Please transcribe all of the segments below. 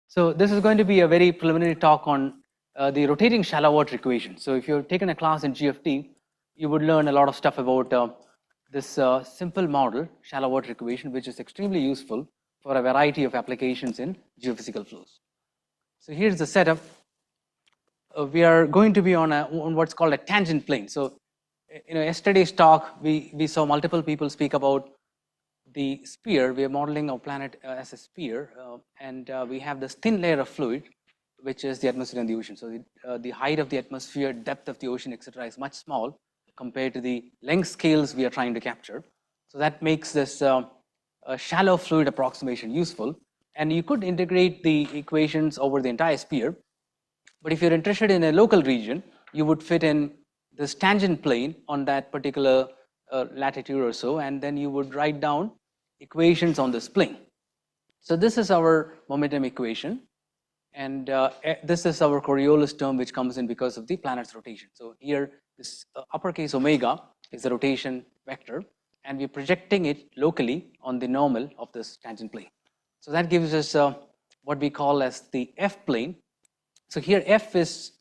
So this is going to be a very preliminary talk on the rotating shallow water equation. So if you've taken a class in GFT, you would learn a lot of stuff about this simple model, shallow water equation, which is extremely useful for a variety of applications in geophysical flows. So here's the setup. We are going to be on what's called a tangent plane. So, yesterday's talk, we saw multiple people speak about the sphere. We are modeling our planet as a sphere, and we have this thin layer of fluid, which is the atmosphere and the ocean. So the height of the atmosphere, depth of the ocean, etc., is much small compared to the length scales we are trying to capture. So that makes this shallow fluid approximation useful. And you could integrate the equations over the entire sphere. But if you're interested in a local region, you would fit in this tangent plane on that particular latitude or so, and then you would write down equations on this plane. So this is our momentum equation, and this is our Coriolis term, which comes in because of the planet's rotation. So here, this uppercase omega is the rotation vector, and we're projecting it locally on the normal of this tangent plane. So that gives us what we call as the F plane. So here F is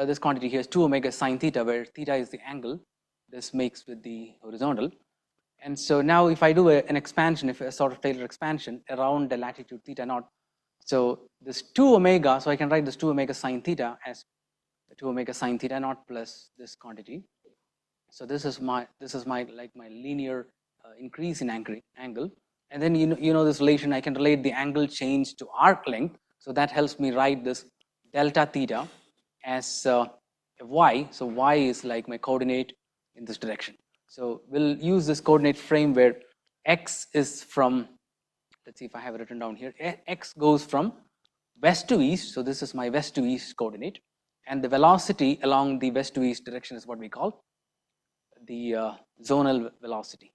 this quantity here is 2 omega sine theta, where theta is the angle this makes with the horizontal. And so now if I do an expansion, if a sort of Taylor expansion around the latitude theta naught, so this 2 omega, so I can write this 2 omega sine theta as 2 omega sine theta naught plus this quantity. So this is my like my linear increase in angle. And then you know this relation, I can relate the angle change to arc length. So that helps me write this delta theta as y. So y is like my coordinate in this direction. So we'll use this coordinate frame where x is from, let's see if I have it written down here, x goes from west to east. So this is my west to east coordinate, and the velocity along the west to east direction is what we call the zonal velocity,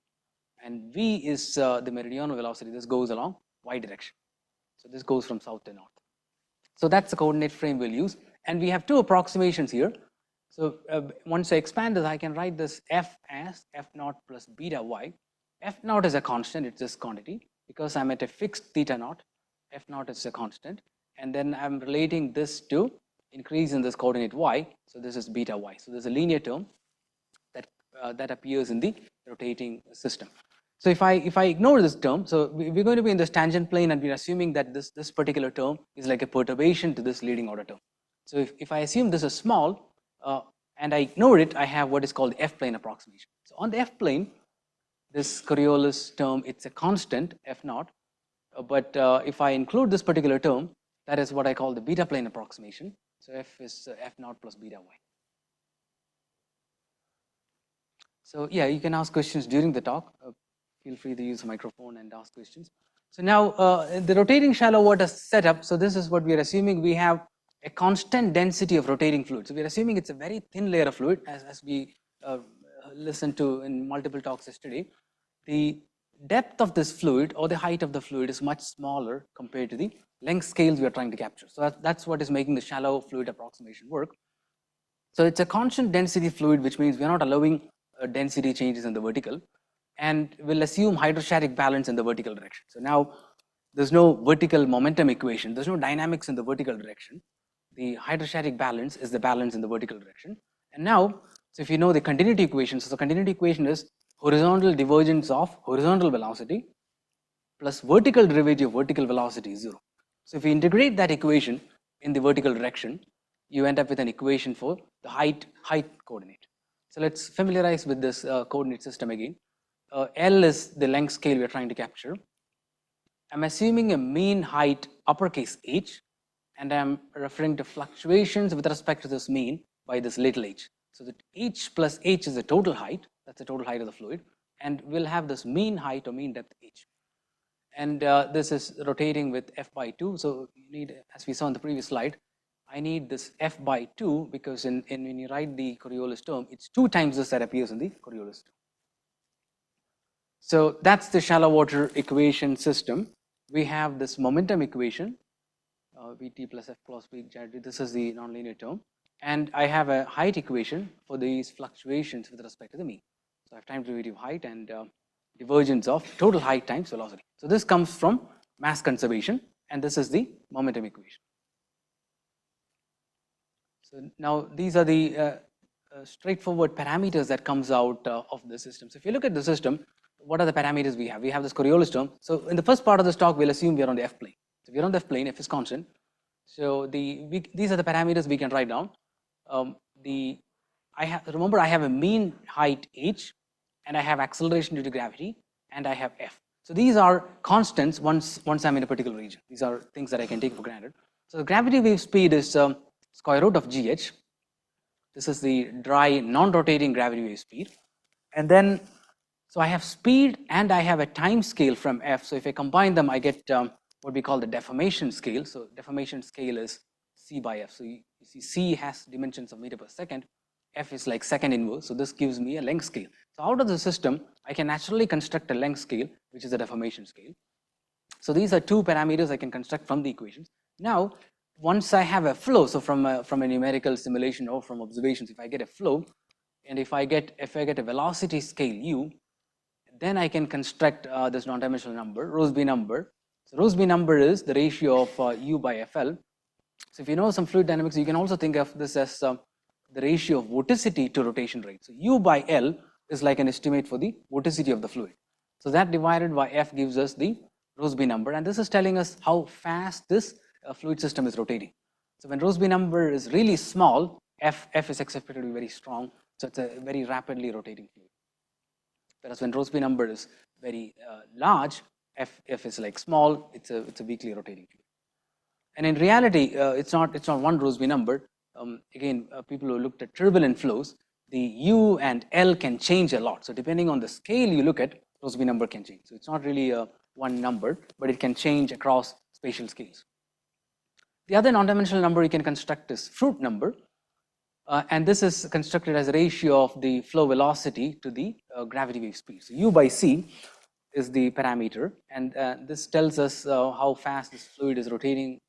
and v is the meridional velocity. This goes along y direction. So this goes from south to north. So that's the coordinate frame we'll use, and we have two approximations here. So once I expand this, I can write this f as f naught plus beta y. F naught is a constant, it's this quantity. Because I'm at a fixed theta naught, f naught is a constant. And then I'm relating this to increase in this coordinate y. So this is beta y. So there's a linear term that appears in the rotating system. So if I ignore this term, so we're going to be in this tangent plane, and we're assuming that this particular term is like a perturbation to this leading order term. So if I assume this is small and I ignore it, I have what is called the F plane approximation. So on the F plane, this Coriolis term, it's a constant f naught, but if I include this particular term, that is what I call the beta plane approximation. So f is f naught plus beta y. So yeah, you can ask questions during the talk. Feel free to use the microphone and ask questions. So now the rotating shallow water setup, so this is what we are assuming. We have a constant density of rotating fluid. So we are assuming it's a very thin layer of fluid, as we listened to in multiple talks yesterday. The depth of this fluid or the height of the fluid is much smaller compared to the length scales we are trying to capture. So that's what is making the shallow fluid approximation work. So it's a constant density fluid, which means we're not allowing density changes in the vertical, and we'll assume hydrostatic balance in the vertical direction. So now there's no vertical momentum equation, there's no dynamics in the vertical direction. The hydrostatic balance is the balance in the vertical direction. And now, so if you know the continuity equation, so the continuity equation is horizontal divergence of horizontal velocity plus vertical derivative of vertical velocity is 0. So if you integrate that equation in the vertical direction, you end up with an equation for the height coordinate. So let's familiarize with this coordinate system again. L is the length scale we are trying to capture. I'm assuming a mean height uppercase h, and I'm referring to fluctuations with respect to this mean by this little h. So that h plus h is the total height, that's the total height of the fluid, and we'll have this mean height or mean depth h. And this is rotating with f by 2. So you need, as we saw in the previous slide, I need this f by 2 because when you write the Coriolis term, it's 2 times this that appears in the Coriolis term. So that's the shallow water equation system. We have this momentum equation, Vt plus f plus v, this is the nonlinear term. And I have a height equation for these fluctuations with respect to the mean. So I have time derivative height and divergence of total height times velocity. So this comes from mass conservation, and this is the momentum equation. So now these are the straightforward parameters that comes out of the system. So if you look at the system, what are the parameters we have? We have this Coriolis term. So in the first part of this talk, we'll assume we are on the F plane. So we are on the F plane, F is constant. So these are the parameters we can write down. Remember I have a mean height h, and I have acceleration due to gravity, and I have F. So these are constants once I'm in a particular region. These are things that I can take for granted. So the gravity wave speed is square root of gh. This is the dry non-rotating gravity wave speed. And then, so I have speed and I have a time scale from F. So if I combine them, I get what we call the deformation scale. So deformation scale is C by F. So you see C has dimensions of meter per second. F is like second inverse. So this gives me a length scale. So out of the system, I can naturally construct a length scale, which is a deformation scale. So these are two parameters I can construct from the equations. Now, once I have a flow, so from a numerical simulation or from observations, if I get a flow, and if I get a velocity scale u, then I can construct this non-dimensional number, Rossby number. So Rossby number is the ratio of u by FL. So if you know some fluid dynamics, you can also think of this as the ratio of vorticity to rotation rate. So u by L is like an estimate for the vorticity of the fluid. So that divided by F gives us the Rossby number, and this is telling us how fast this fluid system is rotating. So when Rossby number is really small, F is expected to be very strong, so it's a very rapidly rotating fluid. Whereas when Rossby number is very large, F is like small, it's a weakly rotating fluid. And in reality, it's not one Rossby number. Again, people who looked at turbulent flows, the U and L can change a lot. So depending on the scale you look at, Rossby number can change. So it's not really one number, but it can change across spatial scales. The other non-dimensional number you can construct is Fruit number. And this is constructed as a ratio of the flow velocity to the gravity wave speed. So U by C is the parameter, and this tells us how fast this fluid is rotating,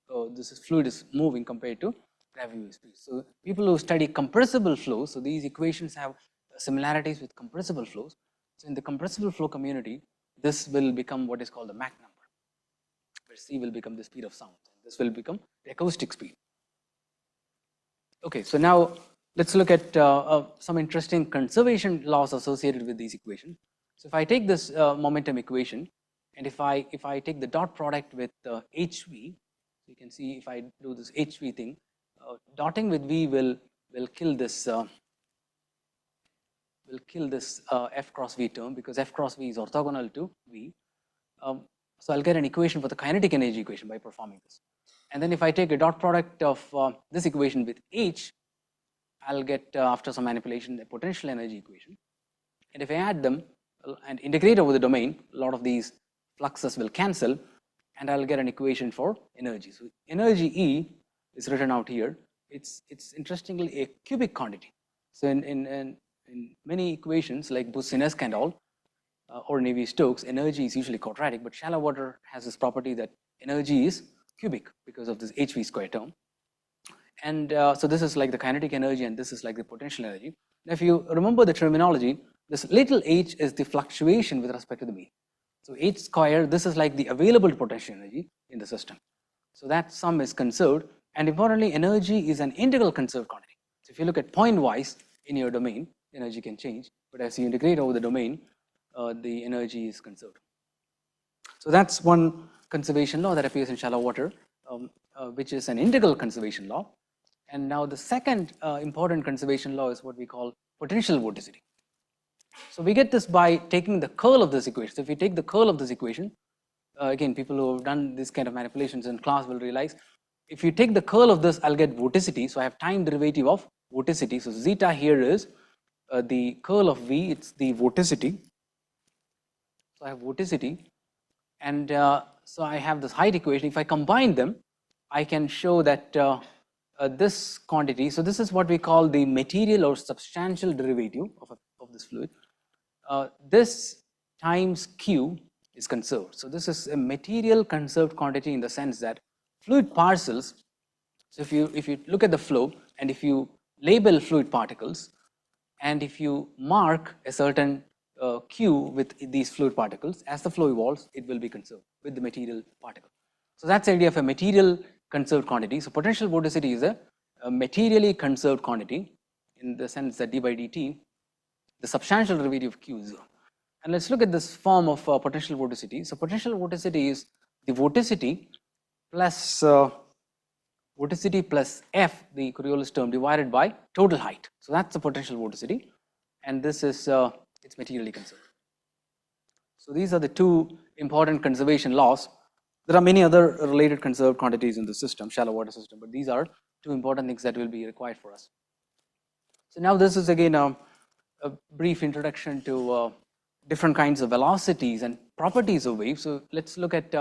fluid is moving compared to gravity wave speed. So people who study compressible flows, so these equations have similarities with compressible flows. So in the compressible flow community, this will become what is called the Mach number, where C will become the speed of sound, and this will become the acoustic speed. Okay, so now let's look at some interesting conservation laws associated with these equations. So if I take this momentum equation, and if I take the dot product with HV, you can see if I do this HV thing, dotting with V will kill this F cross V term, because F cross V is orthogonal to V. So I'll get an equation for the kinetic energy equation by performing this. And then if I take a dot product of this equation with H, I'll get, after some manipulation, the potential energy equation. And if I add them and integrate over the domain, a lot of these fluxes will cancel, and I'll get an equation for energy. So energy E is written out here. It's interestingly a cubic quantity. So in many equations like Boussinesq and all, or Navier-Stokes, energy is usually quadratic, but shallow water has this property that energy is cubic because of this HV square term. And so this is like the kinetic energy, and this is like the potential energy. Now, if you remember the terminology, this little h is the fluctuation with respect to the mean. So h square, this is like the available potential energy in the system. So that sum is conserved, and importantly, energy is an integral conserved quantity. So if you look at point-wise in your domain, energy can change, but as you integrate over the domain, the energy is conserved. So that's one conservation law that appears in shallow water, which is an integral conservation law. And now the second important conservation law is what we call potential vorticity. So we get this by taking the curl of this equation. So if we take the curl of this equation, again, people who have done this kind of manipulations in class will realize, if you take the curl of this, I'll get vorticity. So I have time derivative of vorticity. So zeta here is the curl of V, it's the vorticity. So I have vorticity, and so I have this height equation. If I combine them, I can show that this quantity, so this is what we call the material or substantial derivative of this fluid. This times Q is conserved. So this is a material conserved quantity in the sense that fluid parcels, so if you look at the flow, and if you label fluid particles, and if you mark a certain Q with these fluid particles, as the flow evolves, it will be conserved with the material particle. So that's the idea of a material conserved quantity. So potential vorticity is a materially conserved quantity in the sense that d by dt, the substantial derivative of q is 0. And let's look at this form of potential vorticity. So potential vorticity is the vorticity plus f, the Coriolis term, divided by total height. So that's the potential vorticity, and this is it's materially conserved. So these are the two important conservation laws. There are many other related conserved quantities in the system, shallow water system, but these are two important things that will be required for us. So now this is again a brief introduction to different kinds of velocities and properties of waves. So let's look at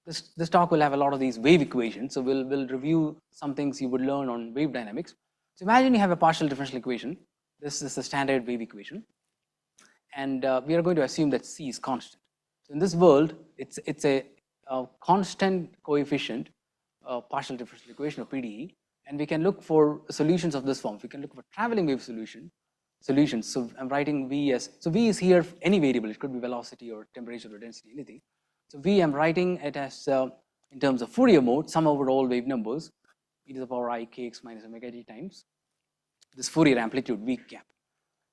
this talk will have a lot of these wave equations. So we'll review some things you would learn on wave dynamics. So imagine you have a partial differential equation. This is the standard wave equation, and we are going to assume that c is constant. So in this world, it's a constant coefficient partial differential equation of PDE, and we can look for solutions of this form. We can look for traveling wave solutions. So I'm writing V as, so V is here any variable. It could be velocity or temperature or density, anything. So V, I'm writing it as in terms of Fourier mode, sum over all wave numbers, e to the power I kx minus omega t times this Fourier amplitude V cap.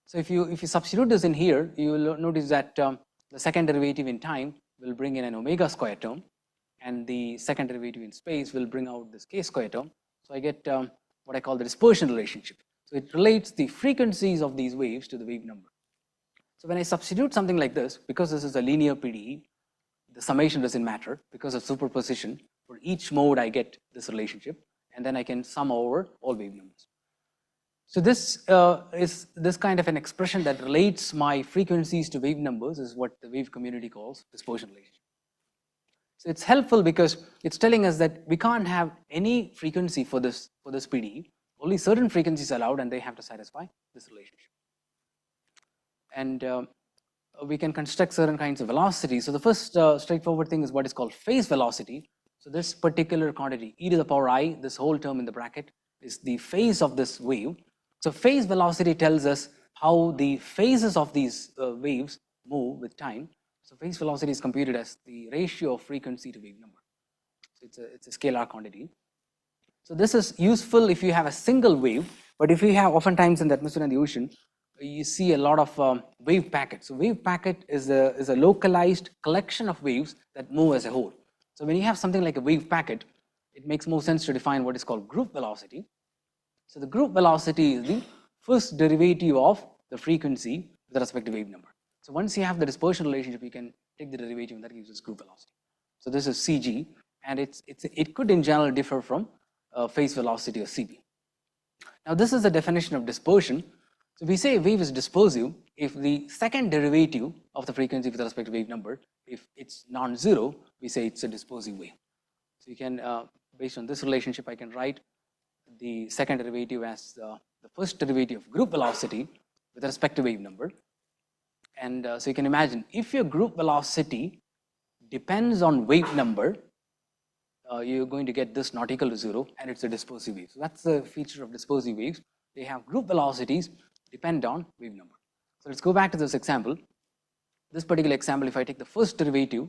So if you substitute this in here, you will notice that the second derivative in time will bring in an omega square term, and the second derivative in space will bring out this k square term. So I get what I call the dispersion relationship. So it relates the frequencies of these waves to the wave number. So when I substitute something like this, because this is a linear PDE, the summation doesn't matter. Because of superposition, for each mode I get this relationship, and then I can sum over all wave numbers. So this is this kind of an expression that relates my frequencies to wave numbers is what the wave community calls dispersion relationship. So it's helpful because it's telling us that we can't have any frequency for this PDE. Only certain frequencies are allowed, and they have to satisfy this relationship. And we can construct certain kinds of velocities. So the first straightforward thing is what is called phase velocity. So this particular quantity, e to the power I, this whole term in the bracket, is the phase of this wave. So phase velocity tells us how the phases of these waves move with time. So phase velocity is computed as the ratio of frequency to wave number. So it's a scalar quantity. So this is useful if you have a single wave, but if you have oftentimes in the atmosphere and the ocean, you see a lot of wave packets. So wave packet is a localized collection of waves that move as a whole. So when you have something like a wave packet, it makes more sense to define what is called group velocity. So the group velocity is the first derivative of the frequency with respect to wave number. So once you have the dispersion relationship, you can take the derivative, and that gives us group velocity. So this is Cg, and it could in general differ from phase velocity or Cb. Now this is the definition of dispersion. So we say a wave is dispersive if the second derivative of the frequency with respect to wave number, if it's non-zero, we say it's a dispersive wave. So you can, based on this relationship, I can write the second derivative as the first derivative of group velocity with respect to wave number. And so you can imagine if your group velocity depends on wave number, you're going to get this not equal to 0, and it's a dispersive wave. So that's the feature of dispersive waves. They have group velocities depend on wave number. So let's go back to this example. This particular example, if I take the first derivative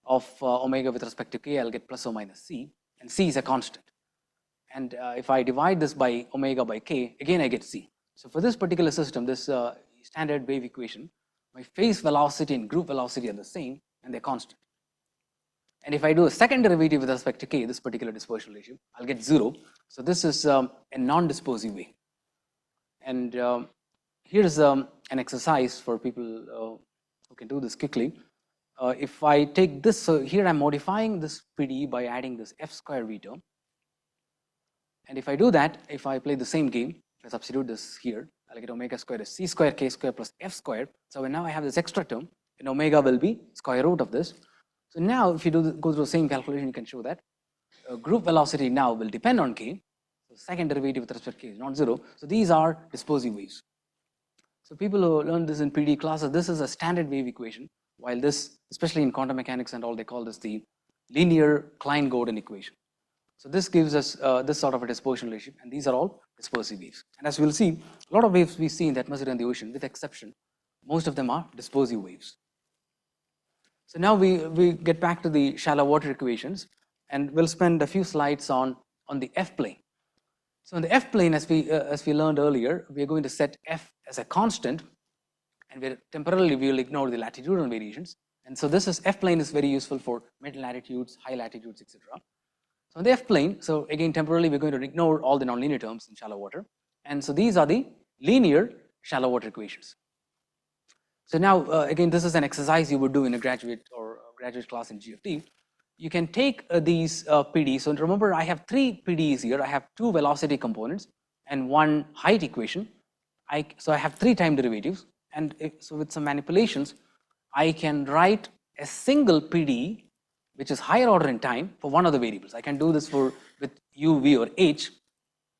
of omega with respect to k, I'll get plus or minus c, and c is a constant. And if I divide this by omega by k, again I get c. So for this particular system, this standard wave equation, my phase velocity and group velocity are the same, and they're constant. And if I do a second derivative with respect to k, this particular dispersion relationship, I'll get 0. So this is a non-dispersive wave. And here's an exercise for people who can do this quickly. If I take this, so here I'm modifying this PDE by adding this f square v term. And if I do that, if I play the same game, if I substitute this here, I'll get omega squared as c square k square plus f squared. So now I have this extra term, and omega will be square root of this. So now if you go through the same calculation, you can show that group velocity now will depend on k. So second derivative with respect to k is not 0. So these are dispersive waves. So people who learn this in PD classes, this is a standard wave equation, while this, especially in quantum mechanics and all, they call this the linear Klein-Gordon equation. So this gives us this sort of a dispersion relationship, and these are all dispersive waves. And as we'll see, a lot of waves we see in the atmosphere and the ocean, with exception, most of them are dispersive waves. So now we get back to the shallow water equations, and we'll spend a few slides on the F plane. So in the F plane, as we learned earlier, we are going to set F as a constant, and temporarily we will ignore the latitudinal variations. And so this is F plane is very useful for mid latitudes, high latitudes, etc. So in the F plane, so again temporarily we're going to ignore all the nonlinear terms in shallow water, and so these are the linear shallow water equations. So now again, this is an exercise you would do in a graduate class in GFT. You can take these PDs. So remember, I have 3 PDs here. I have 2 velocity components and 1 height equation. So I have 3 time derivatives, and so with some manipulations, I can write a single PD which is higher order in time for one of the variables. I can do this with U, V, or H.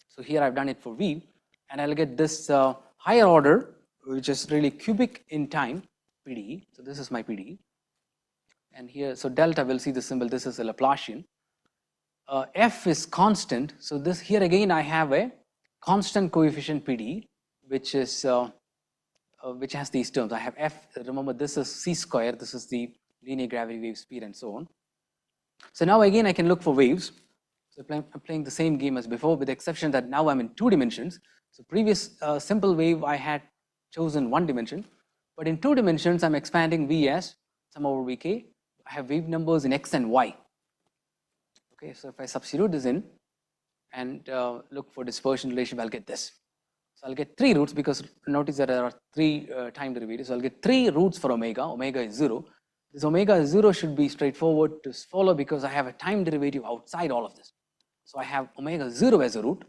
So here I've done it for V, and I'll get this higher order, which is really cubic in time PD. So this is my PD. And here, so delta, we'll see the symbol, this is a Laplacian. F is constant, so this here again I have a constant coefficient PD, which is which has these terms. I have F, remember this is C square, this is the linear gravity wave speed and so on. So now again I can look for waves. So I'm playing the same game as before, with the exception that now I'm in 2 dimensions. So previous simple wave I had chosen 1 dimension, but in 2 dimensions I'm expanding V as sum over Vk. I have wave numbers in X and Y. Okay, so if I substitute this in and look for dispersion relationship, I'll get this. So I'll get 3 roots, because notice that there are 3 time derivatives. So I'll get 3 roots for omega. Omega is 0. This omega is 0 should be straightforward to follow, because I have a time derivative outside all of this. So I have omega 0 as a root,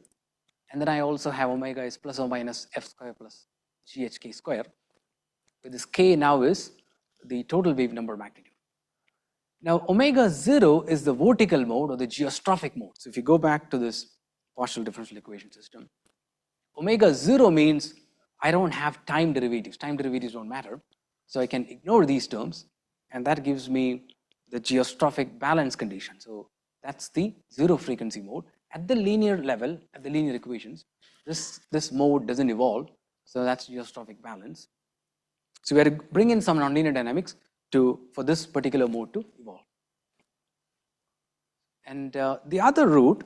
and then I also have omega is plus or minus f square plus GHK square. But this k now is the total wave number magnitude. Now omega 0 is the vertical mode or the geostrophic mode. So if you go back to this partial differential equation system, omega 0 means I don't have time derivatives. Time derivatives don't matter. So I can ignore these terms, and that gives me the geostrophic balance condition. So that's the 0 frequency mode. At the linear level, at the linear equations, this mode doesn't evolve. So that's geostrophic balance. So we are to bring in some nonlinear dynamics for this particular mode to evolve. And the other root,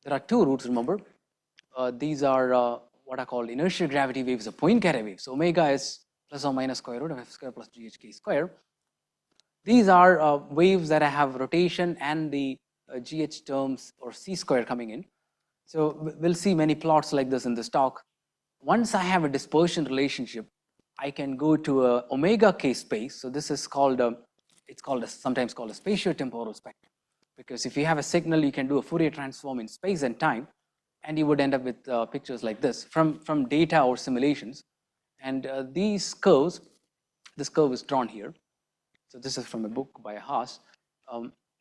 there are 2 roots, remember. These are what are called inertial gravity waves or Poincare waves. So omega is plus or minus square root of f square plus GHK square. These are waves that have rotation and the GH terms or C square coming in. So we'll see many plots like this in this talk. Once I have a dispersion relationship, I can go to a omega k space. So this is called sometimes called a spatiotemporal spectrum, because if you have a signal, you can do a Fourier transform in space and time, and you would end up with pictures like this from data or simulations. And these curves, this curve is drawn here. So this is from a book by Haas.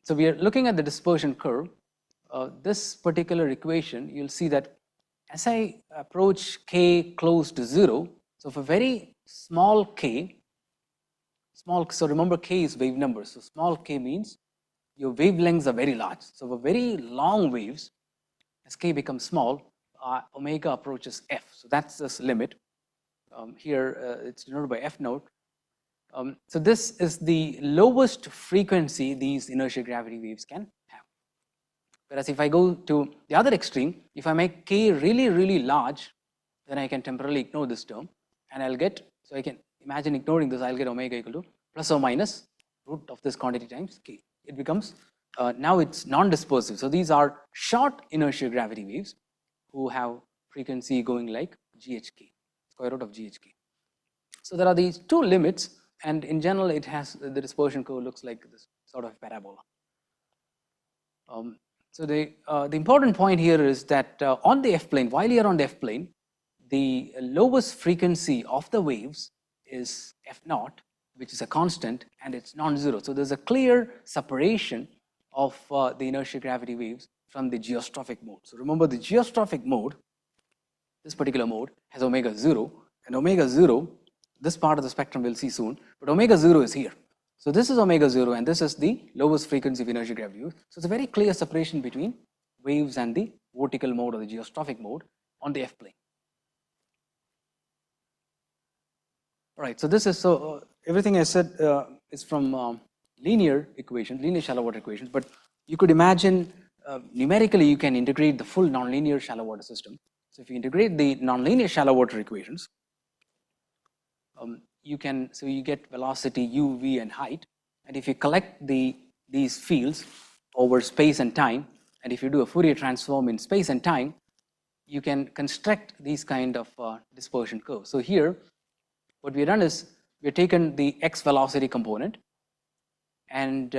So we are looking at the dispersion curve. This particular equation, you'll see that as I approach k close to 0, so for very small k, so remember k is wave number. So small k means your wavelengths are very large. So for very long waves, as k becomes small, omega approaches f. So that's this limit. Here it's denoted by f naught. So this is the lowest frequency these inertial gravity waves can have. Whereas if I go to the other extreme, if I make k really, really large, then I can temporarily ignore this term, and I'll get, so I can imagine ignoring this, I'll get omega equal to plus or minus root of this quantity times k. It becomes, now it's non-dispersive. So these are short inertial gravity waves who have frequency going like GHK, square root of GHK. So there are these 2 limits, and in general it has, the dispersion curve looks like this sort of parabola. So the important point here is that on the F plane, while you're on the F plane, the lowest frequency of the waves is f naught, which is a constant, and it's non-zero. So there's a clear separation of the inertial gravity waves from the geostrophic mode. So remember, the geostrophic mode, this particular mode, has omega 0, and omega 0, this part of the spectrum we'll see soon, but omega 0 is here. So this is omega 0, and this is the lowest frequency of inertial gravity wave. So it's a very clear separation between waves and the vertical mode or the geostrophic mode on the F plane. All right, so this is, so everything I said is from linear equations, linear shallow water equations, but you could imagine numerically you can integrate the full nonlinear shallow water system. So if you integrate the nonlinear shallow water equations, you get velocity, u, v, and height. And if you collect these fields over space and time, and if you do a Fourier transform in space and time, you can construct these kind of dispersion curves. So here, what we've done is we've taken the x velocity component, and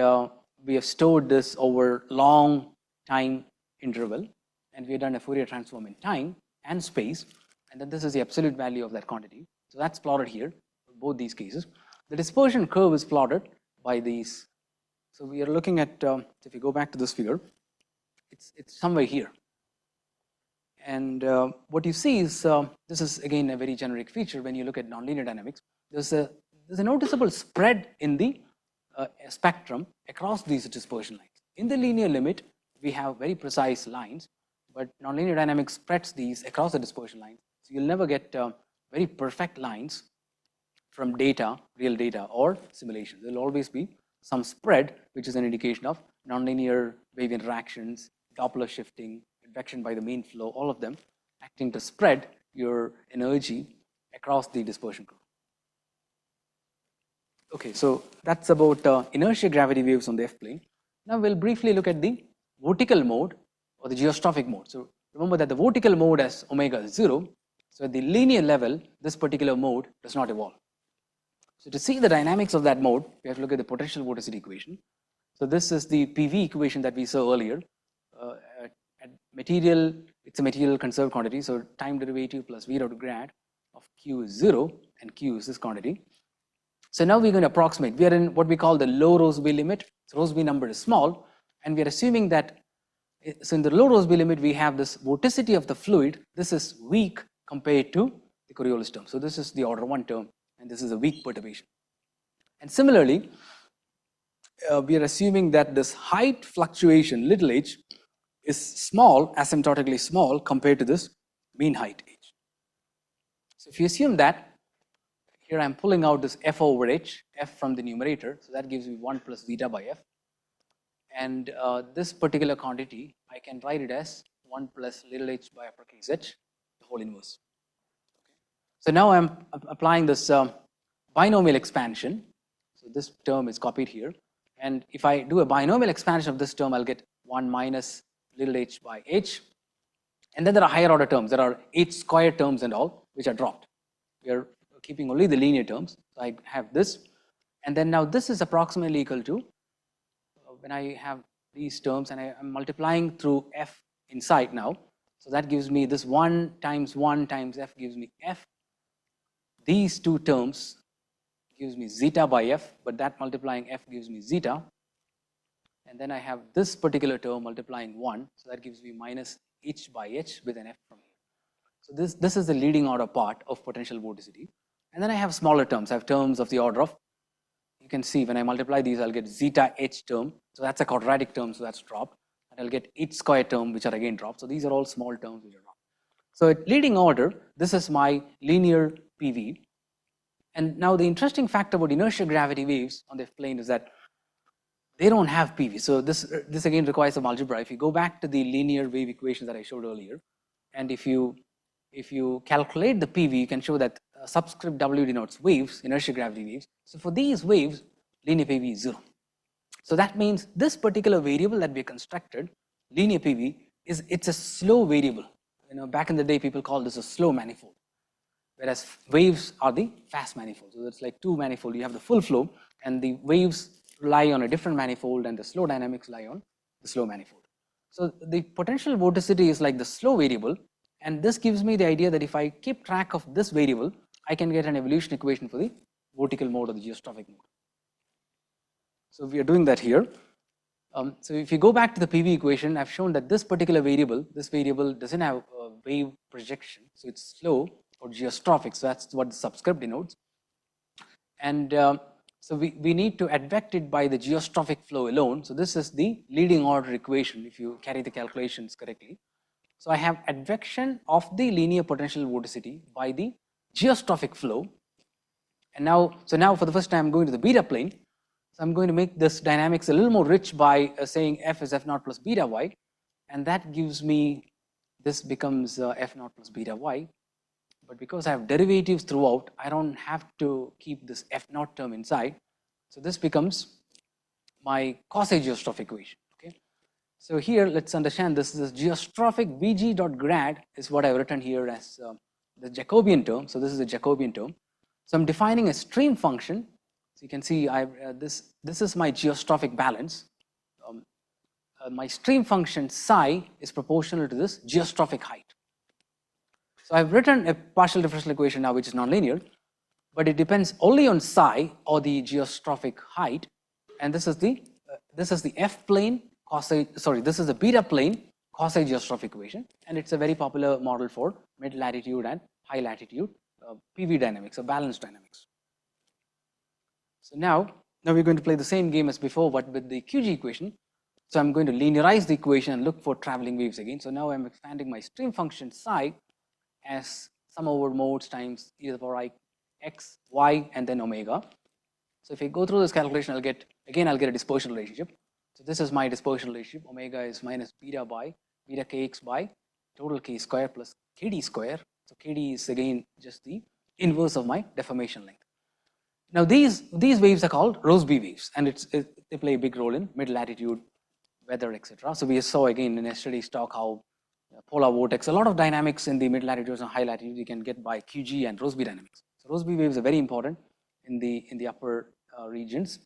we have stored this over long time interval, and we've done a Fourier transform in time and space, and then this is the absolute value of that quantity. So that's plotted here for both these cases. The dispersion curve is plotted by these. So we are looking at, if you go back to this figure, it's somewhere here. And what you see is, this is again a very generic feature when you look at nonlinear dynamics. There's a noticeable spread in the spectrum across these dispersion lines. In the linear limit, we have very precise lines, but nonlinear dynamics spreads these across the dispersion lines. So you'll never get very perfect lines from data, real data, or simulation. There will always be some spread, which is an indication of nonlinear wave interactions, Doppler shifting, convection by the mean flow, all of them acting to spread your energy across the dispersion curve. Okay, so that's about inertia gravity waves on the F plane. Now we'll briefly look at the vertical mode or the geostrophic mode. So remember that the vertical mode has omega is 0. So at the linear level, this particular mode does not evolve. So to see the dynamics of that mode, we have to look at the potential vorticity equation. So this is the PV equation that we saw earlier. At material, it's a material conserved quantity. So time derivative plus V dot grad of Q is 0, and Q is this quantity. So now we're going to approximate. We are in what we call the low Rossby limit. So Rossby number is small, and we are assuming that, so in the low Rossby limit, we have this vorticity of the fluid. This is weak compared to the Coriolis term. So this is the order 1 term, and this is a weak perturbation. And similarly, we are assuming that this height fluctuation, little h, is small, asymptotically small, compared to this mean height h. So if you assume that, here I'm pulling out this f over h, f from the numerator, so that gives me 1 plus zeta by f. And this particular quantity, I can write it as 1 plus little h by uppercase h, the whole inverse. Okay. So now I'm applying this binomial expansion. So this term is copied here. And if I do a binomial expansion of this term, I'll get 1 minus little h by h. And then there are higher order terms. There are h squared terms and all, which are dropped. We are keeping only the linear terms. So I have this. And then now this is approximately equal to, when I have these terms and I'm multiplying through f inside now. So that gives me this 1 times f gives me f. These two terms gives me zeta by f, but that multiplying f gives me zeta. And then I have this particular term multiplying 1, so that gives me minus h by h with an f from here. So this is the leading order part of potential vorticity. And then I have smaller terms. I have terms of the order of, you can see when I multiply these, I'll get zeta h term. So that's a quadratic term, so that's dropped. And I'll get h squared term, which are again dropped. So these are all small terms which are dropped. So at leading order, this is my linear PV. And now the interesting fact about inertia gravity waves on the plane is that they don't have PV. So this again requires some algebra. If you go back to the linear wave equation that I showed earlier, and if you calculate the PV, you can show that subscript W denotes waves, inertia gravity waves. So for these waves, linear PV is 0. So that means this particular variable that we constructed, linear PV, it's a slow variable. You know, back in the day, people called this a slow manifold, whereas waves are the fast manifold. So it's like two manifold. You have the full flow, and the waves lie on a different manifold, and the slow dynamics lie on the slow manifold. So the potential vorticity is like the slow variable, and this gives me the idea that if I keep track of this variable, I can get an evolution equation for the vertical mode or the geostrophic mode. So we are doing that here. So if you go back to the PV equation, I've shown that this particular variable, doesn't have a wave projection, so it's slow or geostrophic, so that's what the subscript denotes. And so we need to advect it by the geostrophic flow alone. So this is the leading order equation if you carry the calculations correctly. So I have advection of the linear potential vorticity by the geostrophic flow. And now, so now for the first time I'm going to the beta plane. So I'm going to make this dynamics a little more rich by saying F is F naught plus beta y, and that gives me, this becomes F naught plus beta y. But because I have derivatives throughout, I don't have to keep this F naught term inside. So this becomes my quasi-geostrophic equation. Okay. So here, let's understand this geostrophic Vg dot grad is what I've written here as the Jacobian term. So this is a Jacobian term. So I'm defining a stream function. So you can see this is my geostrophic balance. My stream function psi is proportional to this geostrophic height. So I've written a partial differential equation now which is nonlinear, but it depends only on psi or the geostrophic height, and this is the F plane this is the beta plane quasi-geostrophic equation, and it's a very popular model for mid latitude and high latitude PV dynamics or balance dynamics. So now we're going to play the same game as before, but with the QG equation. So I'm going to linearize the equation and look for traveling waves again. So now I'm expanding my stream function psi as sum over modes times e to the power I x, y, and then omega. So if I go through this calculation, I'll get a dispersion relationship. So this is my dispersion relationship. Omega is minus beta kx by total k square plus kd square. So kd is again just the inverse of my deformation length. Now these waves are called Rossby waves, and they play a big role in mid latitude weather, etc. So we saw again in yesterday's talk how polar vortex, a lot of dynamics in the mid latitudes and high latitudes you can get by QG and Rossby dynamics. So Rossby waves are very important in the upper regions,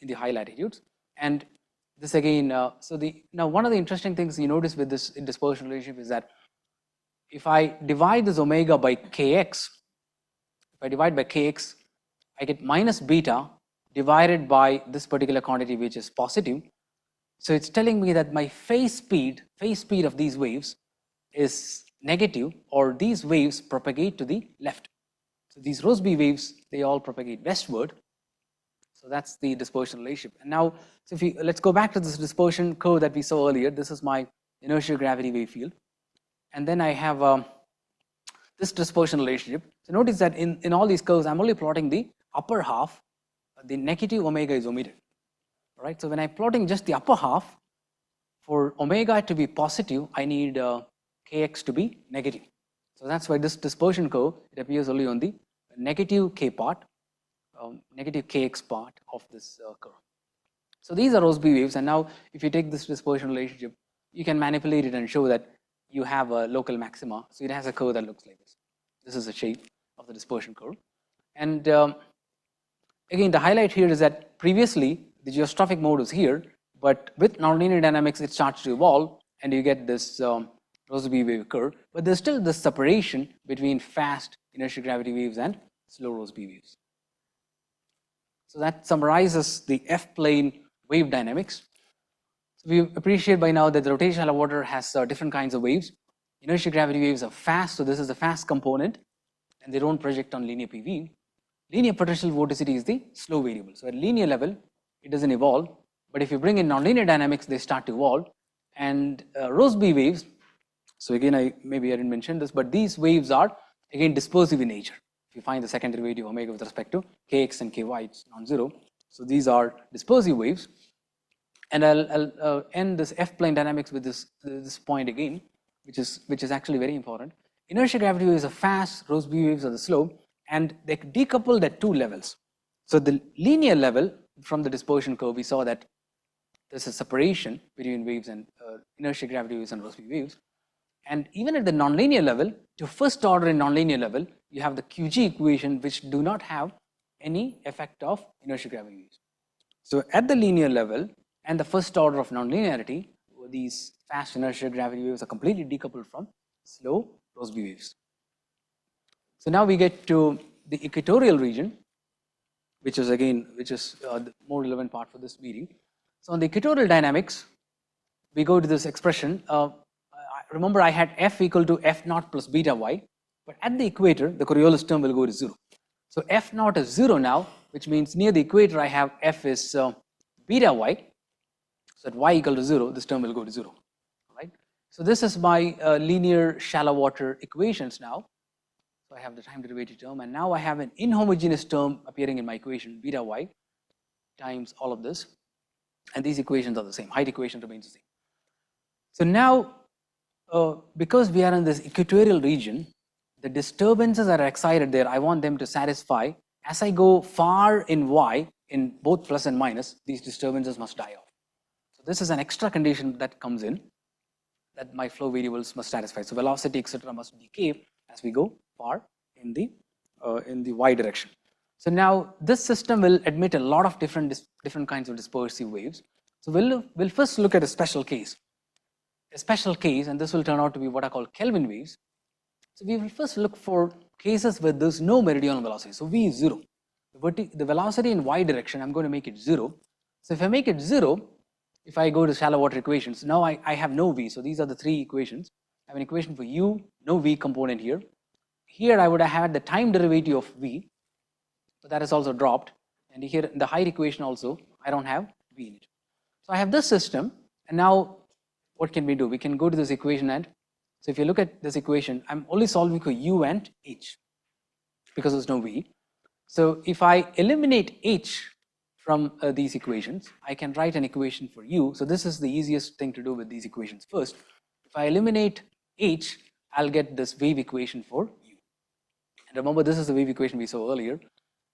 in the high latitudes. And this again, now one of the interesting things you notice with this dispersion relationship is that if I divide this omega by kx, I get minus beta divided by this particular quantity which is positive. So it's telling me that my phase speed of these waves is negative, or these waves propagate to the left. So these Rossby waves, they all propagate westward. So that's the dispersion relationship. And now, so let's go back to this dispersion curve that we saw earlier. This is my inertial gravity wave field. And then I have this dispersion relationship. So notice that in all these curves, I'm only plotting the upper half. The negative omega is omitted. All right. So when I'm plotting just the upper half, for omega to be positive, I need kx to be negative. So that's why this dispersion curve, it appears only on the negative k part, negative kx part of this curve. So these are Rossby waves, and now if you take this dispersion relationship, you can manipulate it and show that you have a local maxima. So it has a curve that looks like this. This is the shape of the dispersion curve. And again, the highlight here is that previously the geostrophic mode was here, but with nonlinear dynamics, it starts to evolve, and you get this Rossby wave curve. But there's still this separation between fast inertial gravity waves and slow Rossby waves. So that summarizes the F-plane wave dynamics. So we appreciate by now that the rotational shallow water has different kinds of waves. Inertial gravity waves are fast, so this is the fast component, and they don't project on linear PV. Linear potential vorticity is the slow variable. So at linear level, it doesn't evolve. But if you bring in nonlinear dynamics, they start to evolve. And Rossby waves, so again, maybe I didn't mention this, but these waves are again dispersive in nature. If you find the second derivative omega with respect to kx and ky, it's non-zero. So these are dispersive waves. And I'll end this F-plane dynamics with this point again, which is actually very important. Inertial gravity waves are fast, Rossby waves are the slow, and they decoupled at two levels. So the linear level from the dispersion curve, we saw that there's a separation between waves and inertial gravity waves and Rossby waves. And even at the nonlinear level, to first order in nonlinear level, you have the QG equation which do not have any effect of inertial gravity waves. So at the linear level and the first order of nonlinearity, these fast inertial gravity waves are completely decoupled from slow Rossby waves. So now we get to the equatorial region, which is the more relevant part for this meeting. So on the equatorial dynamics, we go to this expression. Remember, I had F equal to F naught plus beta y, but at the equator, the Coriolis term will go to 0. So F naught is 0 now, which means near the equator, I have F is beta y. So at y equal to 0, this term will go to 0. Right? So this is my linear shallow water equations now. So I have the time derivative term, and now I have an inhomogeneous term appearing in my equation, beta y, times all of this, and these equations are the same. Height equation remains the same. So now, because we are in this equatorial region, the disturbances that are excited there, I want them to satisfy. As I go far in y, in both plus and minus, these disturbances must die off. So this is an extra condition that comes in, that my flow variables must satisfy. So velocity, etc., must decay as we go far in the y direction. So now this system will admit a lot of different kinds of dispersive waves. So we'll first look at a special case. A special case, and this will turn out to be what are called Kelvin waves. So we will first look for cases where there's no meridional velocity. So v is 0. The velocity in y direction, I'm going to make it 0. So if I make it 0, if I go to shallow water equations, now I have no v. So these are the three equations. I have an equation for u, no v component here. Here I would have had the time derivative of v, but that is also dropped. And here in the height equation also, I don't have v in it. So I have this system, and now what can we do? We can go to this equation, and so if you look at this equation, I'm only solving for u and h because there's no v. So if I eliminate h from these equations, I can write an equation for u. So this is the easiest thing to do with these equations first. If I eliminate h, I'll get this wave equation for u. And remember, this is the wave equation we saw earlier.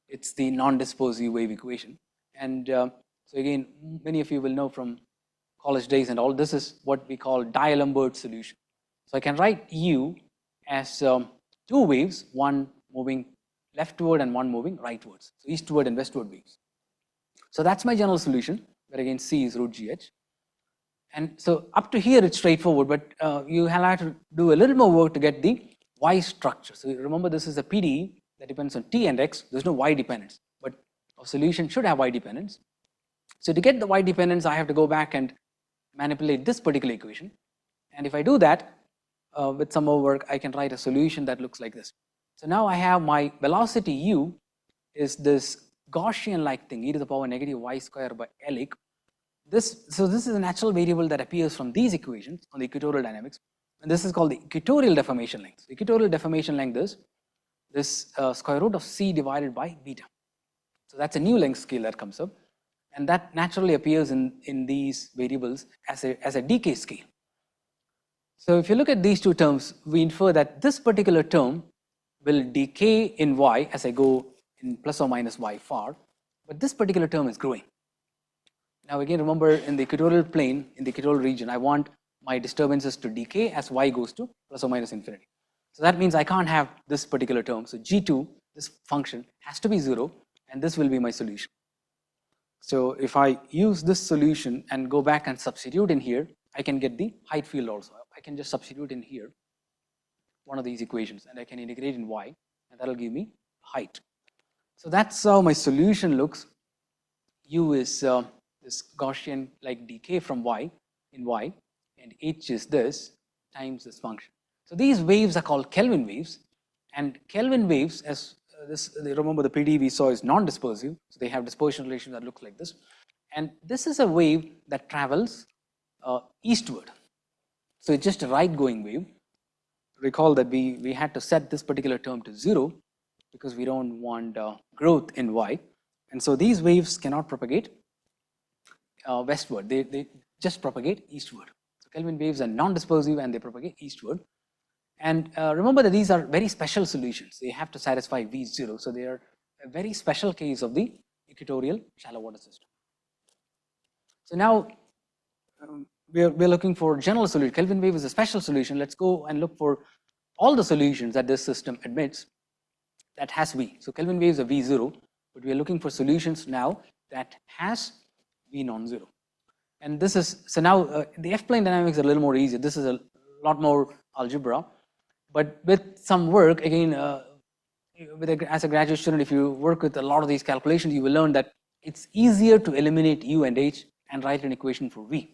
It's the non-dispersive wave equation. And so again, many of you will know from college days and all, this is what we call Dirac-Lambert solution. So I can write u as two waves, one moving leftward and one moving rightwards. So eastward and westward waves. So that's my general solution, where again c is root gh. And so up to here it's straightforward, but you have to do a little more work to get the y structure. So remember, this is a PDE that depends on t and x. There's no y dependence, but a solution should have y dependence. So to get the y dependence, I have to go back and manipulate this particular equation. And if I do that with some more work, I can write a solution that looks like this. So now I have my velocity u is this Gaussian-like thing, e to the power negative y square by Lic. So this is a natural variable that appears from these equations on the equatorial dynamics, and this is called the equatorial deformation length. So equatorial deformation length is this square root of c divided by beta. So that's a new length scale that comes up, and that naturally appears in these variables as a decay scale. So if you look at these two terms, we infer that this particular term will decay in y as I go in plus or minus y far, but this particular term is growing. Now again, remember, in the equatorial plane, in the equatorial region, I want my disturbances to decay as y goes to plus or minus infinity. So that means I can't have this particular term. So g2, this function, has to be 0, and this will be my solution. So if I use this solution and go back and substitute in here, I can get the height field also. I can just substitute in here one of these equations, and I can integrate in y, and that'll give me height. So that's how my solution looks. U is this Gaussian like decay from y in y, and h is this times this function. So these waves are called Kelvin waves, and Kelvin waves, as remember the PD we saw is non-dispersive, so they have dispersion relation that looks like this, and this is a wave that travels eastward. So it's just a right-going wave. Recall that we had to set this particular term to 0 because we don't want growth in y, and so these waves cannot propagate westward, they just propagate eastward. So Kelvin waves are non-dispersive and they propagate eastward. And remember that these are very special solutions. They have to satisfy V0, so they are a very special case of the equatorial shallow water system. So now we're looking for general solution. Kelvin wave is a special solution. Let's go and look for all the solutions that this system admits that has V. So Kelvin waves are V0, but we are looking for solutions now that has V non-zero. And this is, so now the F-plane dynamics are a little more easy. This is a lot more algebra, but with some work, again, as a graduate student, if you work with a lot of these calculations, you will learn that it's easier to eliminate U and H and write an equation for V.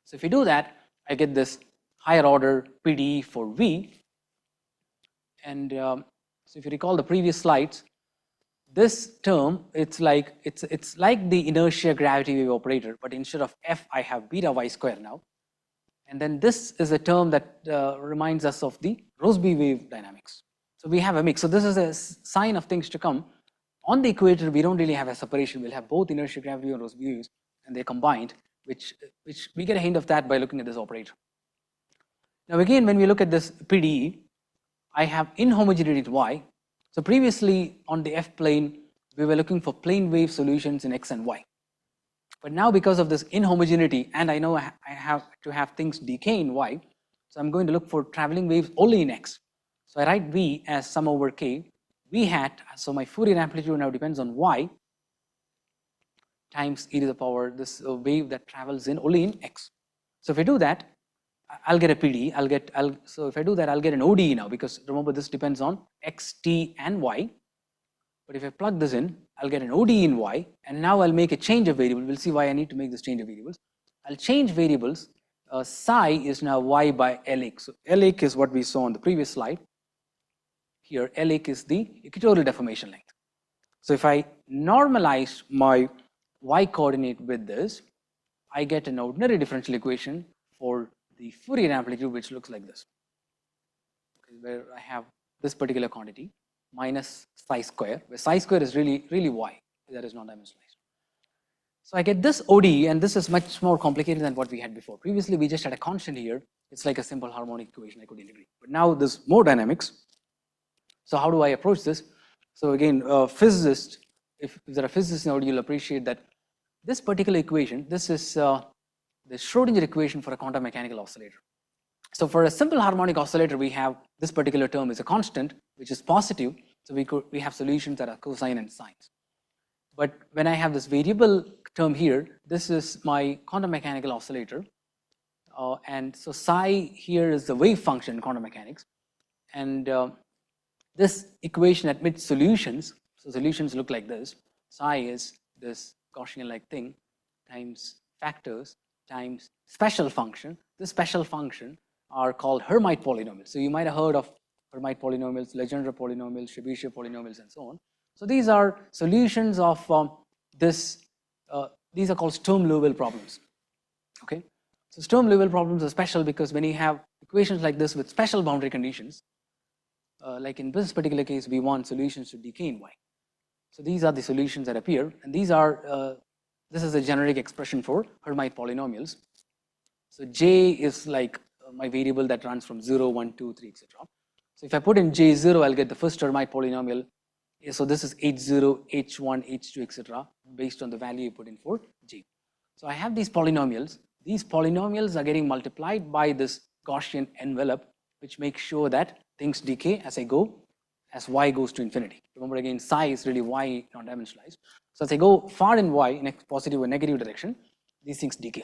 So if you do that, I get this higher order PDE for V. And so if you recall the previous slides, this term, it's like the inertia gravity wave operator, but instead of F, I have beta y square now. And then this is a term that reminds us of the Rossby wave dynamics. So we have a mix. So this is a sign of things to come On the equator, we don't really have a separation. We'll have both inertial gravity and Rossby waves, and they're combined, which we get a hint of that by looking at this operator. Now again, when we look at this PDE, I have inhomogeneity at y. So previously on the F plane, we were looking for plane wave solutions in x and y. But now because of this inhomogeneity, and I know I have to have things decay in y, so I'm going to look for traveling waves only in x. So I write v as sum over k, v hat, so my Fourier amplitude now depends on y times e to the power this wave that travels in only in x. So if I do that, I'll get a PD. So if I do that, I'll get an ODE now, because remember this depends on x, t, and y. But if I plug this in, I'll get an ODE in y, and now I'll make a change of variable. We'll see why I need to make this change of variables. I'll change variables. Psi is now y by Lic. So Lic is what we saw on the previous slide. Here, Lic is the equatorial deformation length. So if I normalize my y coordinate with this, I get an ordinary differential equation for the Fourier amplitude, which looks like this, where I have this particular quantity minus psi square, where psi square is really y, that is non-dimensionalized. So I get this ODE, and this is much more complicated than what we had before. Previously, we just had a constant here. It's like a simple harmonic equation I could integrate. But now there's more dynamics. So how do I approach this? So again, physicists, if there are physicists now, you'll appreciate that this particular equation, this is the Schrodinger equation for a quantum mechanical oscillator. So for a simple harmonic oscillator, we have this particular term is a constant, which is positive. So we have solutions that are cosine and sines. But when I have this variable term here, this is my quantum mechanical oscillator. And so psi here is the wave function in quantum mechanics. And this equation admits solutions. So solutions look like this. Psi is this Gaussian-like thing times factors times special function. This special function are called Hermite polynomials. So you might have heard of Hermite polynomials, Legendre polynomials, Chebyshev polynomials, and so on. So these are solutions of these are called Sturm-Liouville problems. Okay, so Sturm-Liouville problems are special because when you have equations like this with special boundary conditions, like in this particular case, we want solutions to decay in y. So these are the solutions that appear, and these are this is a generic expression for Hermite polynomials. So j is like my variable that runs from 0, 1, 2, 3, etc. So if I put in j0, I'll get the first Hermite polynomial. So this is h0, h1, h2, etc. based on the value you put in for j. So I have these polynomials. These polynomials are getting multiplied by this Gaussian envelope, which makes sure that things decay as I go, as y goes to infinity. Remember again, psi is really y non-dimensionalized. So as I go far in y, in a positive or negative direction, these things decay.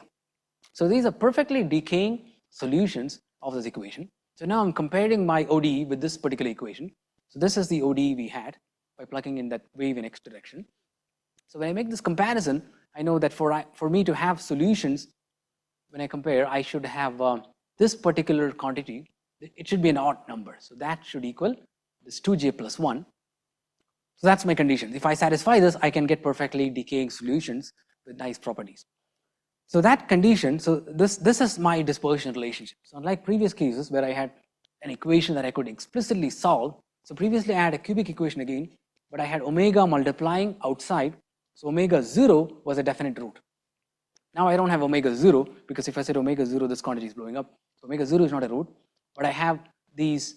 So these are perfectly decaying solutions of this equation. So now I'm comparing my ODE with this particular equation. So this is the ODE we had by plugging in that wave in x direction. So when I make this comparison, I know that for me to have solutions, when I compare, I should have this particular quantity. It should be an odd number. So that should equal this 2j plus 1. So that's my condition. If I satisfy this, I can get perfectly decaying solutions with nice properties. So that condition, so this is my dispersion relationship. So unlike previous cases where I had an equation that I could explicitly solve, so previously I had a cubic equation again, but I had omega multiplying outside. So omega 0 was a definite root. Now I don't have omega 0 because if I said omega 0, this quantity is blowing up. So omega 0 is not a root, but I have these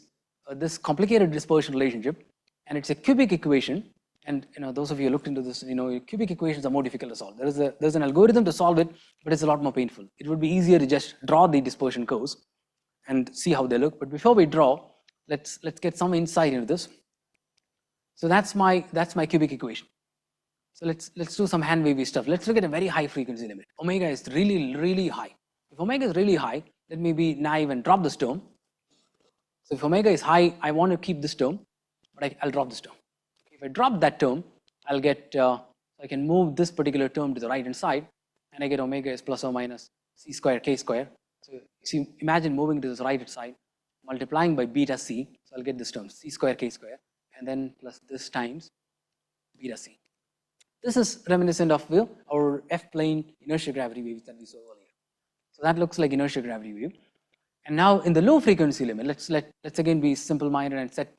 this complicated dispersion relationship, and it's a cubic equation. And those of you who looked into this, cubic equations are more difficult to solve. There's an algorithm to solve it, but it's a lot more painful. It would be easier to just draw the dispersion curves and see how they look. But before we draw, let's get some insight into this. So that's my cubic equation. So let's do some hand wavy stuff. Let's look at a very high frequency limit. Omega is really high. If omega is really high, let me be naive and drop this term. So if omega is high, I want to keep this term, but I'll drop this term. If I drop that term, I'll get, I can move this particular term to the right hand side, and I get omega is plus or minus c square k square. So see, imagine moving to this right hand side, multiplying by beta c, so I'll get this term c square k square, and then plus this times beta c. This is reminiscent of our F-plane inertial gravity waves that we saw earlier. So that looks like inertial gravity wave. And now in the low frequency limit, let's again be simple-minded and set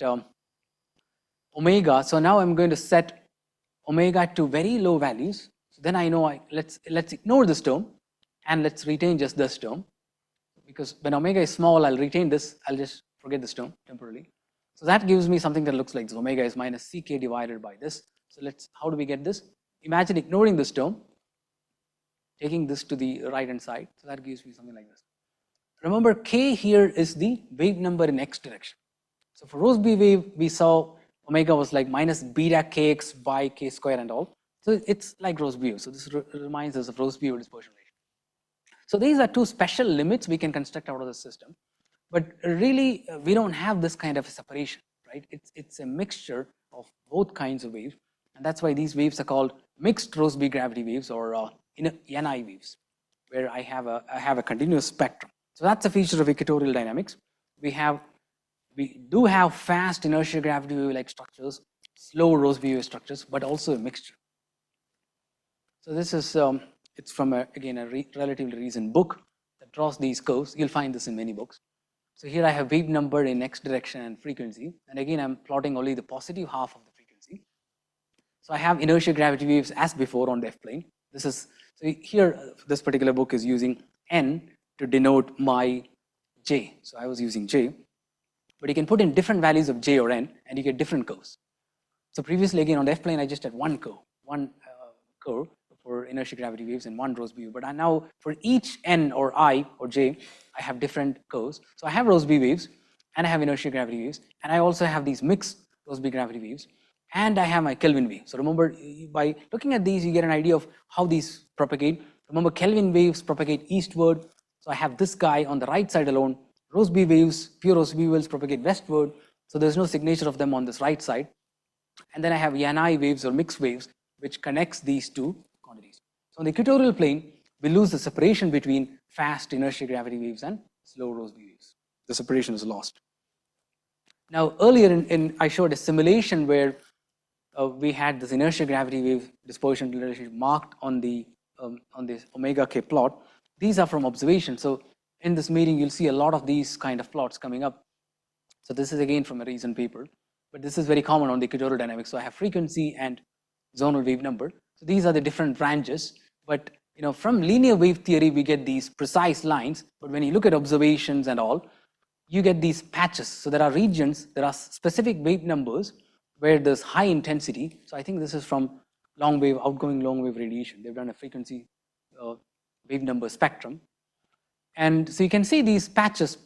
omega. So now I'm going to set omega to very low values. So then I know let's ignore this term and let's retain just this term, because when omega is small, I'll retain this, I'll just forget this term temporarily. So that gives me something that looks like this. Omega is minus ck divided by this. So how do we get this? Imagine ignoring this term, taking this to the right hand side. So that gives me something like this. Remember, k here is the wave number in x direction. So for Rossby wave, we saw omega was like minus beta kx by k square and all. So it's like Rossby wave. So this reminds us of Rossby wave dispersion ratio. So these are two special limits we can construct out of the system. But really, we don't have this kind of a separation, right? It's a mixture of both kinds of waves. And that's why these waves are called mixed Rossby gravity waves, or NI waves, where I have a continuous spectrum. So that's a feature of equatorial dynamics. We do have fast inertial gravity wave-like structures, slow Rossby wave structures, but also a mixture. So this is, it's from, again, a relatively recent book that draws these curves. You'll find this in many books. So here I have wave number in x direction and frequency. And again, I'm plotting only the positive half of the frequency. So I have inertial gravity waves as before on the F plane. So here, this particular book is using N to denote my J. So I was using J. But you can put in different values of J or N, and you get different curves. So previously, again, on the F plane, I just had one curve for inertial gravity waves and one Rossby wave. But now, for each N or I or J, I have different curves. So I have Rossby waves, and I have inertial gravity waves, and I also have these mixed Rossby gravity waves, and I have my Kelvin wave. So remember, by looking at these, you get an idea of how these propagate. Remember, Kelvin waves propagate eastward. So I have this guy on the right side alone. Rossby waves, pure Rossby waves propagate westward. So there's no signature of them on this right side. And then I have Yanai waves or mixed waves, which connects these two quantities. So on the equatorial plane, we lose the separation between fast inertial gravity waves and slow Rossby waves. The separation is lost. Now, earlier I showed a simulation where we had this inertial gravity wave dispersion relationship marked on this omega k plot. These are from observation. So in this meeting, you'll see a lot of these kind of plots coming up. So this is again from a recent paper, but this is very common on the equatorial dynamics. So I have frequency and zonal wave number. So these are the different branches. But from linear wave theory, we get these precise lines. But when you look at observations and all, you get these patches. So there are regions, there are specific wave numbers where there's high intensity. So I think this is from outgoing long wave radiation. They've done a frequency wave number spectrum. And so you can see these patches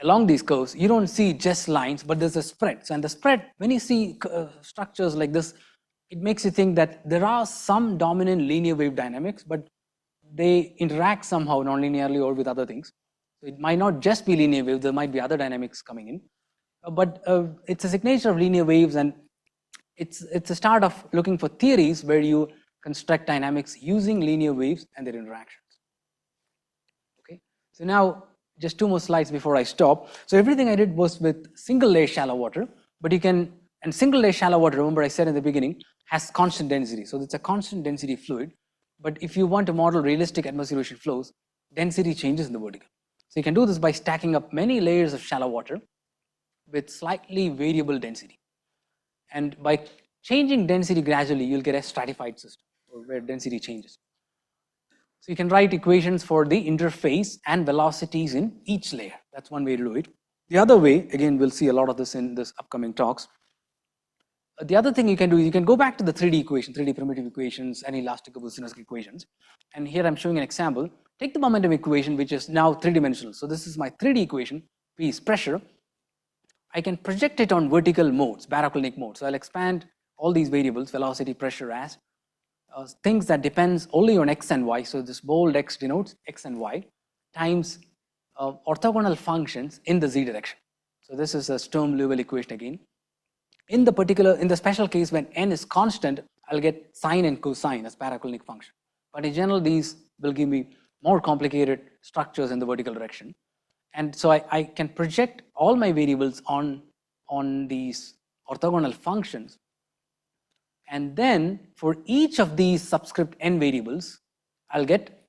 along these curves. You don't see just lines, but there's a spread. So and the spread, when you see structures like this, it makes you think that there are some dominant linear wave dynamics, but they interact somehow non-linearly or with other things. So it might not just be linear waves, there might be other dynamics coming in. But it's a signature of linear waves, and it's a start of looking for theories where you construct dynamics using linear waves and their interactions. Okay, so now just two more slides before I stop. So everything I did was with single layer shallow water, but and single layer shallow water, remember I said in the beginning, has constant density. So it's a constant density fluid. But if you want to model realistic atmospheric ocean flows, density changes in the vertical. So you can do this by stacking up many layers of shallow water with slightly variable density. And by changing density gradually, you'll get a stratified system where density changes. So you can write equations for the interface and velocities in each layer. That's one way to do it. The other way, again, we'll see a lot of this in this upcoming talks. The other thing you can do is you can go back to the 3D equation, 3D primitive equations, and elasticable synergistic equations. And here I'm showing an example. Take the momentum equation, which is now 3-dimensional. So this is my 3D equation. P is pressure. I can project it on vertical modes, baroclinic modes. So I'll expand all these variables, velocity, pressure, as things that depends only on x and y. So this bold x denotes x and y times orthogonal functions in the z direction. So this is a Sturm-Liouville equation again. In the special case when n is constant, I'll get sine and cosine as baroclinic function. But in general, these will give me more complicated structures in the vertical direction. And so I can project all my variables on these orthogonal functions. And then for each of these subscript n variables, I'll get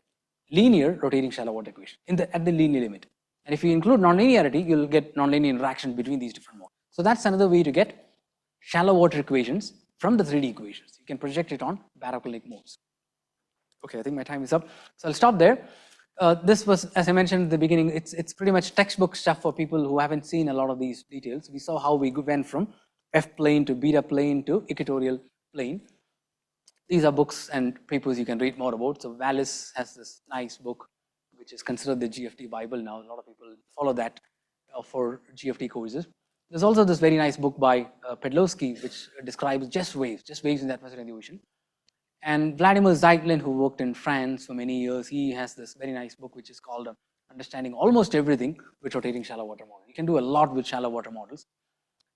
linear rotating shallow water equation at the linear limit. And if you include nonlinearity, you'll get nonlinear interaction between these different modes. So that's another way to get shallow water equations from the 3D equations. You can project it on parabolic modes. Okay, I think my time is up, so I'll stop there. This was, as I mentioned at the beginning, it's pretty much textbook stuff for people who haven't seen a lot of these details. We saw how we went from F plane to beta plane to equatorial plane. These are books and papers you can read more about. So Wallace has this nice book, which is considered the GFT Bible now. A lot of people follow that for GFT courses. There's also this very nice book by Pedlowski, which describes just waves in the atmosphere and the ocean. And Vladimir Zeitlin, who worked in France for many years, he has this very nice book which is called Understanding Almost Everything with Rotating Shallow Water Model. You can do a lot with shallow water models.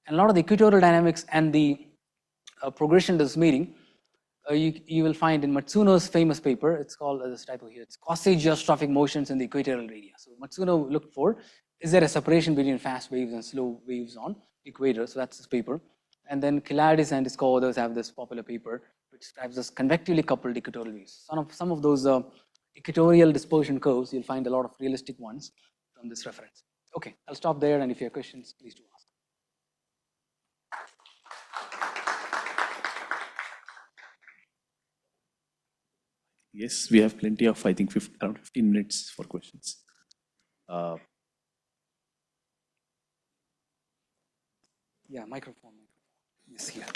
And a lot of the equatorial dynamics and the progression to this meeting, you will find in Matsuno's famous paper. It's called, this typo here, it's quasi-geostrophic motions in the equatorial area. So Matsuno looked for, is there a separation between fast waves and slow waves on equator? So that's this paper. And then Kiladis and his co-authors have this popular paper which describes this convectively coupled equatorial waves. Some of those equatorial dispersion curves, you'll find a lot of realistic ones from this reference. Okay, I'll stop there, and if you have questions, please do ask. Yes, we have plenty of, I think, around 15 minutes for questions. Yeah, microphone. Yes, here.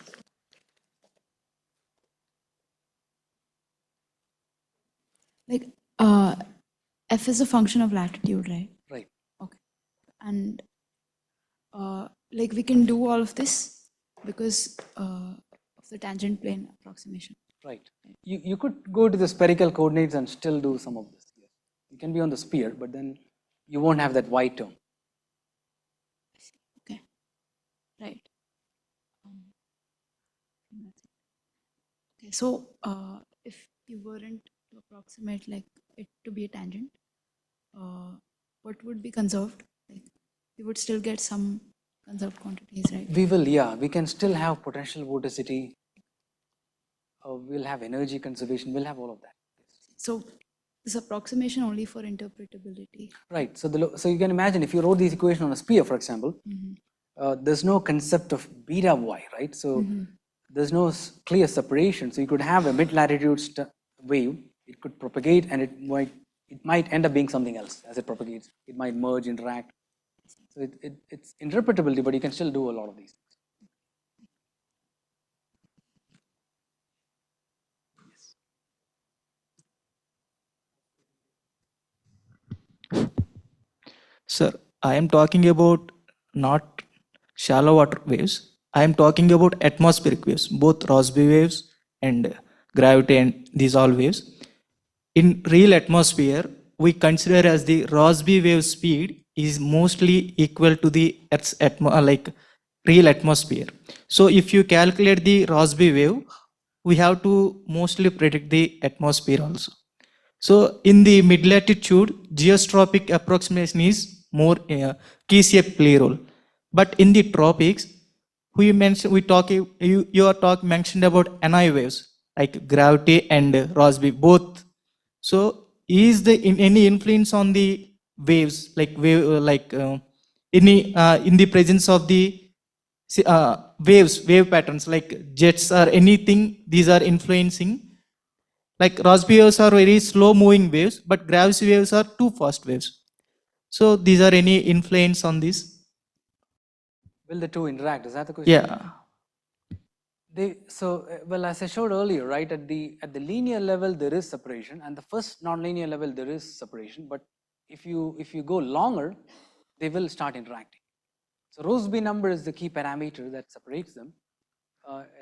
Like, F is a function of latitude, right? Right. Okay. And like we can do all of this because of the tangent plane approximation. Right. You could go to the spherical coordinates and still do some of this. Yes. You can be on the sphere, but then you won't have that y term. Okay. Right. Okay. So if you weren't to approximate like it to be a tangent, what would be conserved? Like we would still get some conserved quantities, right? We will, yeah. We can still have potential vorticity. We'll have energy conservation. We'll have all of that. So this approximation only for interpretability. Right. So you can imagine if you wrote these equations on a sphere, for example, there's no concept of beta y, right? So there's no clear separation. So you could have a mid-latitude wave. It could propagate, and it might end up being something else as it propagates. It might merge, interact. So it's interpretability, but you can still do a lot of these things. Sir, I am talking about not shallow water waves. I am talking about atmospheric waves, both Rossby waves and gravity and these all waves. In real atmosphere, we consider as the Rossby wave speed is mostly equal to the Earth's real atmosphere. So if you calculate the Rossby wave, we have to mostly predict the atmosphere also. So in the mid-latitude, geostrophic approximation is more keys a play role. But in the tropics, mentioned about NI waves like gravity and Rossby both. So is there any influence on the waves in the presence of the wave patterns like jets or anything? These are influencing. Like Rossby waves are very slow moving waves, but gravity waves are too fast waves. So these are any influence on this? Will the two interact? Is that the question? Yeah. Well, as I showed earlier, right, at the linear level there is separation, and the first nonlinear level there is separation. But if you go longer, they will start interacting. So Rossby number is the key parameter that separates them,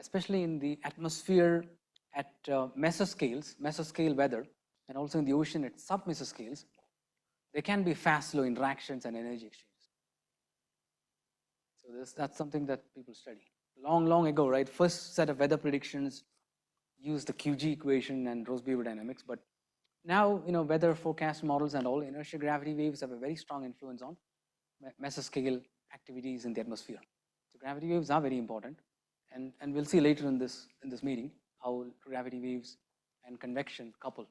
especially in the atmosphere at mesoscale weather, and also in the ocean at submesoscales. There can be fast, slow interactions and energy exchanges. So that's something that people study. Long ago, right? First set of weather predictions used the QG equation and Rossby dynamics, but now weather forecast models and all inertial gravity waves have a very strong influence on mesoscale activities in the atmosphere. So gravity waves are very important, and we'll see later in this meeting how gravity waves and convection couple.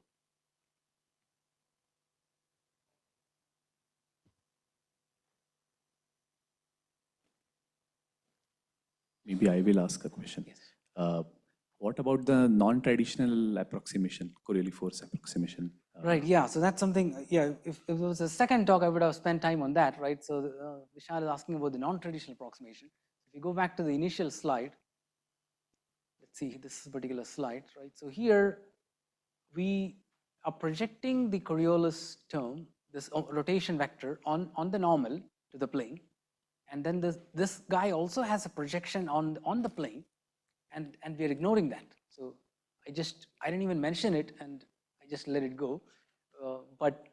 Maybe I will ask a question. Yes. What about the non-traditional approximation, Coriolis force approximation? Right, yeah, so that's something, yeah, if it was a second talk, I would have spent time on that, right? So Vishal is asking about the non-traditional approximation. If you go back to the initial slide, let's see this particular slide, right? So here we are projecting the Coriolis term, this rotation vector on the normal to the plane. And then this guy also has a projection on the plane, and we're ignoring that. So I didn't even mention it, and I just let it go. But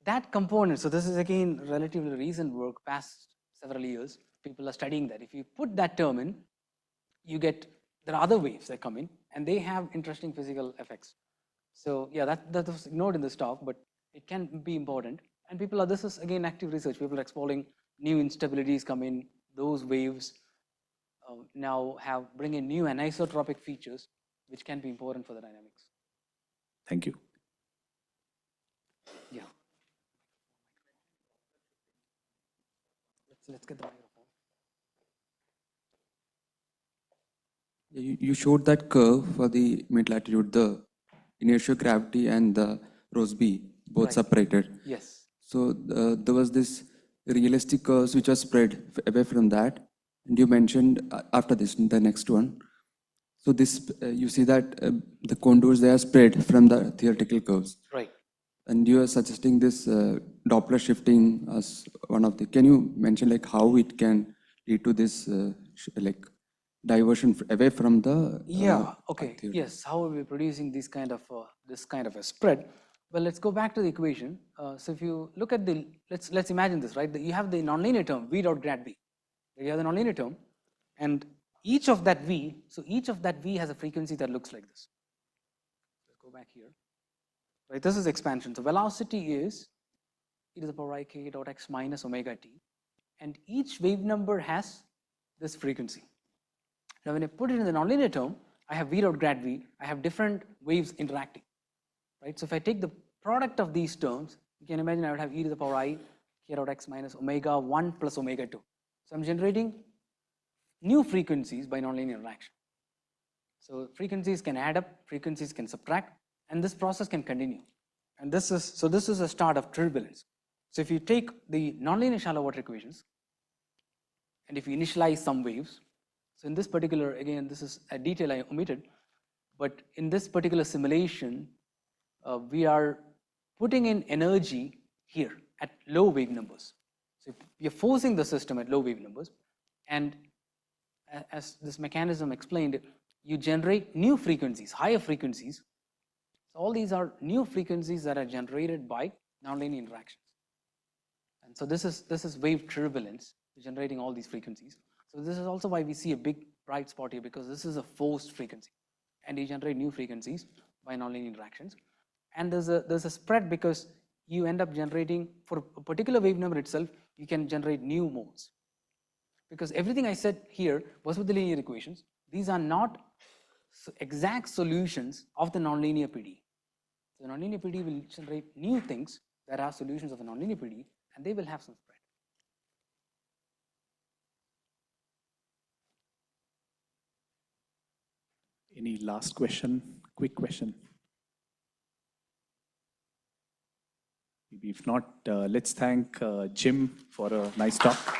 that component, so this is again relatively recent work, past several years, people are studying that. If you put that term in, you get, there are other waves that come in, and they have interesting physical effects. So yeah, that was ignored in this talk, but it can be important. And people are, this is again active research, people are exploring new instabilities come in, those waves now bring in new anisotropic features, which can be important for the dynamics. Thank you. Yeah. Let's get the microphone. You showed that curve for the mid-latitude, the inertial gravity and the Rossby, both Right. separated. Yes. So there was this realistic curves which are spread away from that. And you mentioned after this, the next one. So this, you see that the contours, they are spread from the theoretical curves. Right. And you are suggesting this Doppler shifting as one of the, can you mention like how it can lead to this like diversion away from the Okay. theory? Yes. How are we producing this kind of a spread? Well, let's go back to the equation. So if you look at the, let's imagine this, right? You have the nonlinear term v dot grad v. You have the nonlinear term, and each of that v, so each of that v has a frequency that looks like this. Let's go back here. Right. This is expansion. So velocity is e to the power I k dot x minus omega t, and each wave number has this frequency. Now, when I put it in the nonlinear term, I have v dot grad v. I have different waves interacting, right? So if I take the product of these terms, you can imagine I would have e to the power I k dot x minus omega 1 plus omega 2. So I'm generating new frequencies by nonlinear interaction. So frequencies can add up, frequencies can subtract, and this process can continue. And this is a start of turbulence. So if you take the nonlinear shallow water equations, and if you initialize some waves, so in this particular, again, this is a detail I omitted, but in this particular simulation, we are putting in energy here at low wave numbers. So you're forcing the system at low wave numbers, and as this mechanism explained, you generate new frequencies, higher frequencies. So all these are new frequencies that are generated by nonlinear interactions. And so this is wave turbulence, generating all these frequencies. So this is also why we see a big bright spot here, because this is a forced frequency, and you generate new frequencies by nonlinear interactions. And there's a spread, because you end up generating, for a particular wave number itself, you can generate new modes. Because everything I said here was with the linear equations. These are not exact solutions of the nonlinear PD. So the nonlinear PD will generate new things that are solutions of a nonlinear PD, and they will have some spread. Any last question? Quick question. Maybe if not, let's thank Jim for a nice talk.